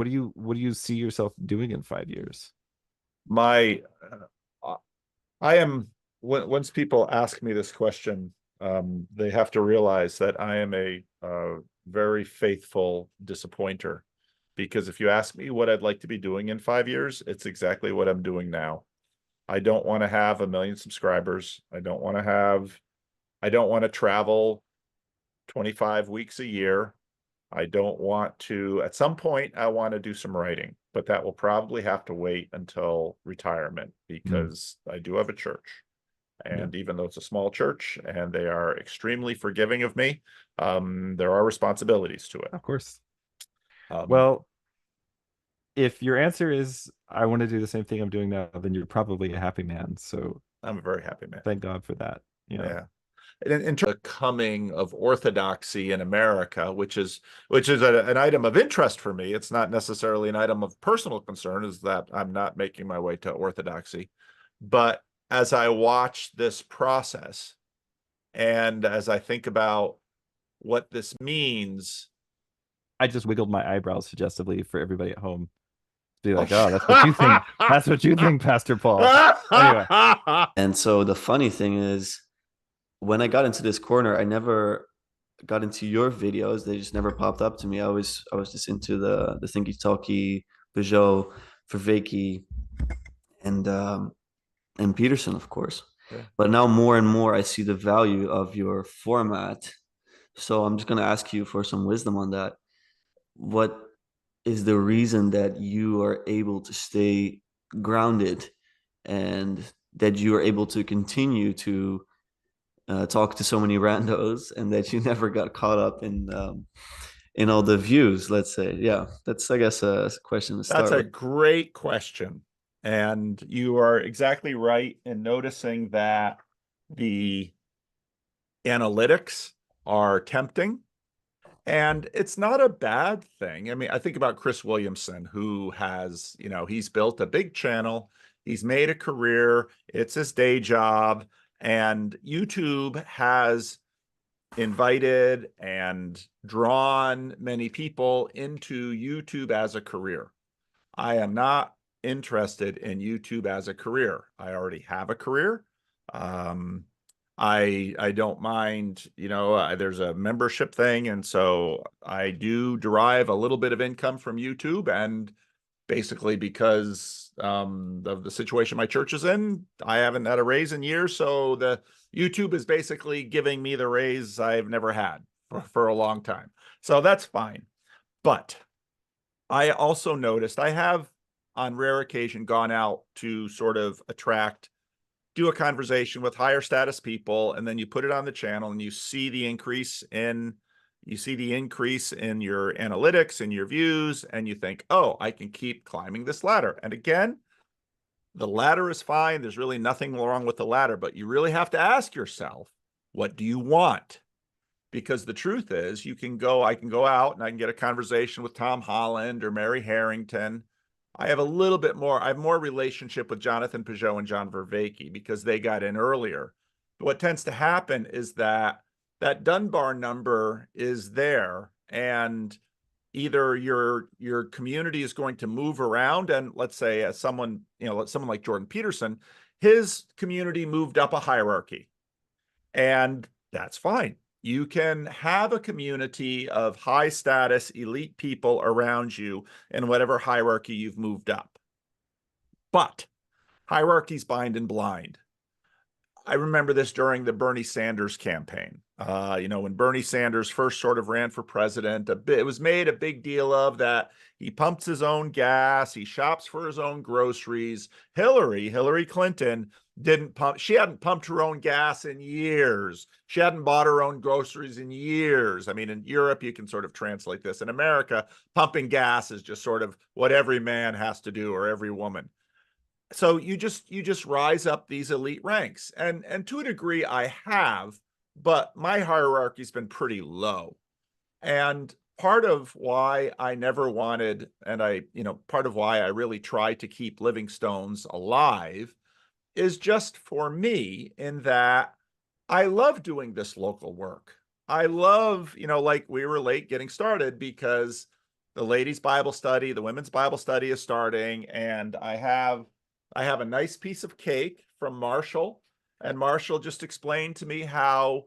what do you see yourself doing in 5 years? My, I am, once people ask me this question, they have to realize that I am a very faithful disappointer. Because if you ask me what I'd like to be doing in 5 years, it's exactly what I'm doing now. I don't want to have 1 million subscribers. I don't want to travel 25 weeks a year. I don't want to, at some point, I want to do some writing, but that will probably have to wait until retirement Mm, because I do have a church. yeah, And even though it's a small church and they are extremely forgiving of me, there are responsibilities to it. of course. Um, Well, if your answer is I want to do the same thing I'm doing now, then you're probably a happy man. So I'm a very happy man. thank God for that. Yeah. In terms of coming of orthodoxy in America, which is an item of interest for me. It's not necessarily an item of personal concern, is that I'm not making my way to orthodoxy. But as I watch this process and as I think about what this means, I just wiggled my eyebrows suggestively for everybody at home to be like, oh, that's what you think. That's what you think, Pastor Paul. Anyway, And so the funny thing is, when I got into this corner, I never got into your videos. They just never popped up to me. I was just into the Thinky Talky, Peugeot, Vervaeke, and Peterson, of course. Yeah. But now more and more, I see the value of your format. So I'm just going to ask you for some wisdom on that. What is the reason that you are able to stay grounded and that you are able to continue to talk to so many randos and that you never got caught up in all the views, let's say? Yeah, that's, I guess, a question to That's start a with. great question. And you are exactly right in noticing that the analytics are tempting. And it's not a bad thing. I mean, I think about Chris Williamson, who has, he's built a big channel, he's made a career, it's his day job, and YouTube has invited and drawn many people into YouTube as a career. I am not interested in YouTube as a career. I already have a career. Um, I don't mind, there's a membership thing, and so I do derive a little bit of income from YouTube, and basically because of the situation my church is in, I haven't had a raise in years, so the YouTube is basically giving me the raise I've never had for a long time. So that's fine. But I also noticed I have on rare occasion gone out to sort of do a conversation with higher status people, and then you put it on the channel and you see the increase in your analytics and your views, and you think, oh, I can keep climbing this ladder. And again, the ladder is fine. There's really nothing wrong with the ladder, but you really have to ask yourself, what do you want? Because the truth is, I can go out and I can get a conversation with Tom Holland or Mary Harrington. I have more relationship with Jonathan Peugeot and John Vervaeke because they got in earlier. But what tends to happen is that Dunbar number is there, and either your community is going to move around, and let's say as someone like Jordan Peterson, his community moved up a hierarchy, and that's fine. You can have a community of high status elite people around you in whatever hierarchy you've moved up. But hierarchies bind and blind. I remember this during the Bernie Sanders campaign. When Bernie Sanders first sort of ran for president, it was made a big deal of that he pumps his own gas, he shops for his own groceries. Hillary Clinton, didn't pump. She hadn't pumped her own gas in years. She hadn't bought her own groceries in years. I mean, in Europe, you can sort of translate this. In America, pumping gas is just sort of what every man has to do, or every woman. So you just rise up these elite ranks, and to a degree I have, but my hierarchy's been pretty low. And part of why I never wanted, and part of why I really try to keep Living Stones alive is just for me, in that I love doing this local work. I love, like we were late getting started because the ladies' Bible study, the women's Bible study is starting, and I have a nice piece of cake from Marshall, and Marshall just explained to me how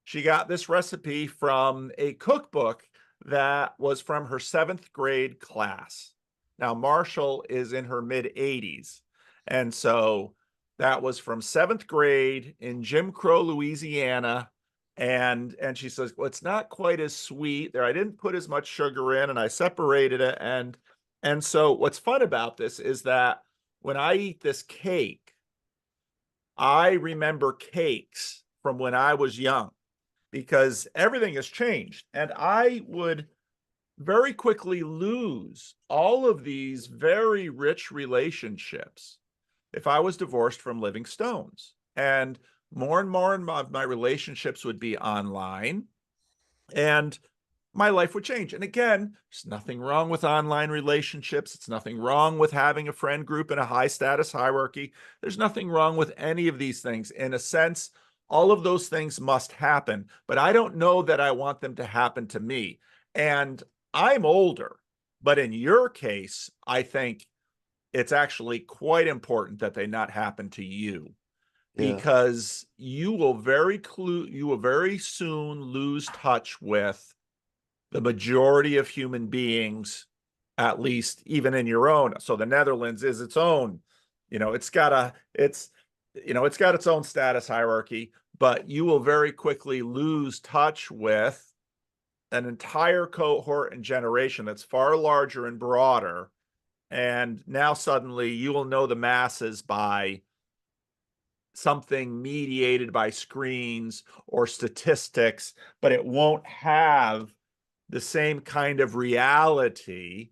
she got this recipe from a cookbook that was from her 7th grade class. Now, Marshall is in her mid 80s. And so that was from 7th grade in Jim Crow, Louisiana. And she says, well, it's not quite as sweet there. I didn't put as much sugar in, and I separated it. And so what's fun about this is that when I eat this cake, I remember cakes from when I was young, because everything has changed. And I would very quickly lose all of these very rich relationships if I was divorced from living stones. And more of my relationships would be online, and my life would change. And again, there's nothing wrong with online relationships. It's nothing wrong with having a friend group in a high status hierarchy. There's nothing wrong with any of these things. In a sense, all of those things must happen, but I don't know that I want them to happen to me. And I'm older, but in your case, I think it's actually quite important that they not happen to you, because you will very soon lose touch with the majority of human beings, at least even in your own. So the Netherlands is its own, it's got its own status hierarchy, but you will very quickly lose touch with an entire cohort and generation that's far larger and broader. And now suddenly you will know the masses by something mediated by screens or statistics, but it won't have the same kind of reality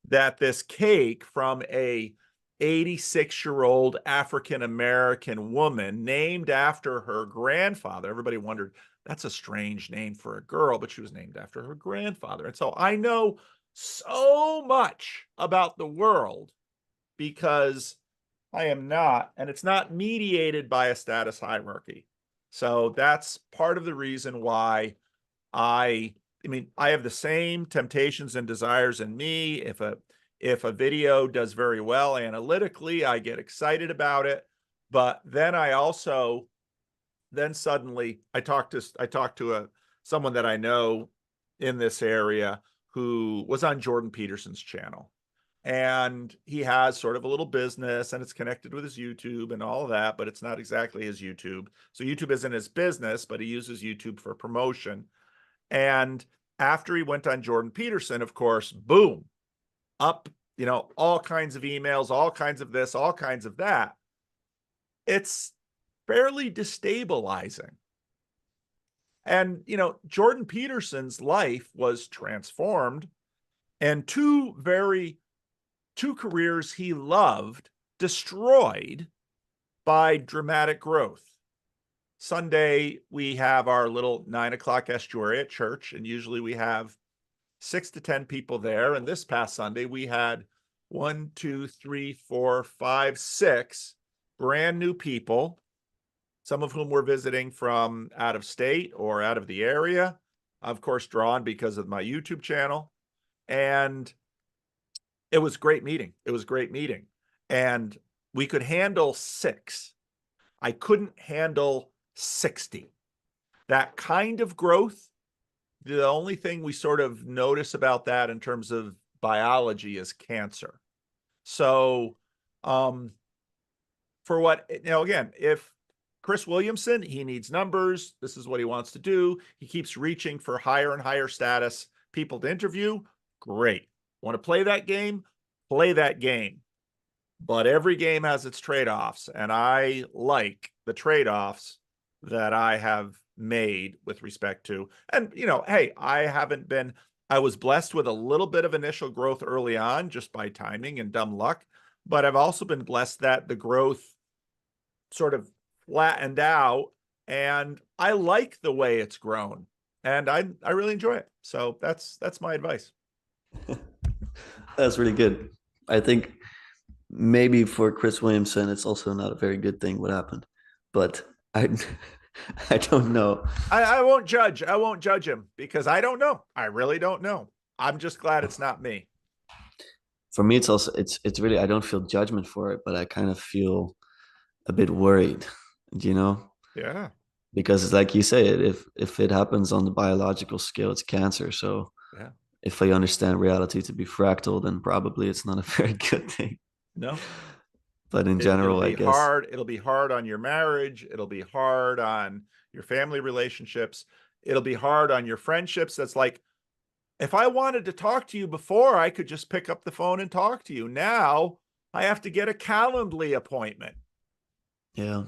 that this cake from a 86-year-old African-American woman named after her grandfather. Everybody wondered, that's a strange name for a girl, but she was named after her grandfather. And so I know so much about the world because I am not, and it's not mediated by a status hierarchy. So that's part of the reason why I have the same temptations and desires in me. If a video does very well analytically, I get excited about it. But then suddenly I talked to someone that I know in this area who was on Jordan Peterson's channel. And he has sort of a little business, and it's connected with his YouTube and all of that, but it's not exactly his YouTube. So YouTube isn't his business, but he uses YouTube for promotion. And after he went on Jordan Peterson, of course, boom, up, all kinds of emails, all kinds of this, all kinds of that. It's fairly destabilizing. And, Jordan Peterson's life was transformed, and two careers he loved destroyed by dramatic growth. Sunday, we have our little 9:00 estuary at church, and usually we have 6 to 10 people there. And this past Sunday, we had 1, 2, 3, 4, 5, 6 brand new people, some of whom were visiting from out of state or out of the area, of course, drawn because of my YouTube channel. And it was a great meeting. And we could handle 6. I couldn't handle 60. That kind of growth, the only thing we sort of notice about that in terms of biology is cancer. So for what, again, if Chris Williamson, he needs numbers, this is what he wants to do, he keeps reaching for higher and higher status people to interview, great. Want to play that game? Play that game. But every game has its trade-offs, and I like the trade-offs that I have made with respect to, and hey, I was blessed with a little bit of initial growth early on just by timing and dumb luck, but I've also been blessed that the growth sort of flattened out, and I like the way it's grown, and I really enjoy it. So that's my advice. That's really good. I think maybe for Chris Williamson, it's also not a very good thing what happened, but I don't know. I won't judge him because I don't know. I really don't know. I'm just glad it's not me. For me, it's also it's really, I don't feel judgment for it, but I kind of feel a bit worried, you know, Yeah. because it's like you say it, if it happens on the biological scale, it's cancer. So Yeah. if I understand reality to be fractal, then probably it's not a very good thing. No. But in It'll general, I be guess, hard. It'll be hard on your marriage. It'll be hard on your family relationships. It'll be hard on your friendships. That's like, if I wanted to talk to you before, I could just pick up the phone and talk to you. Now I have to get a Calendly appointment. yeah.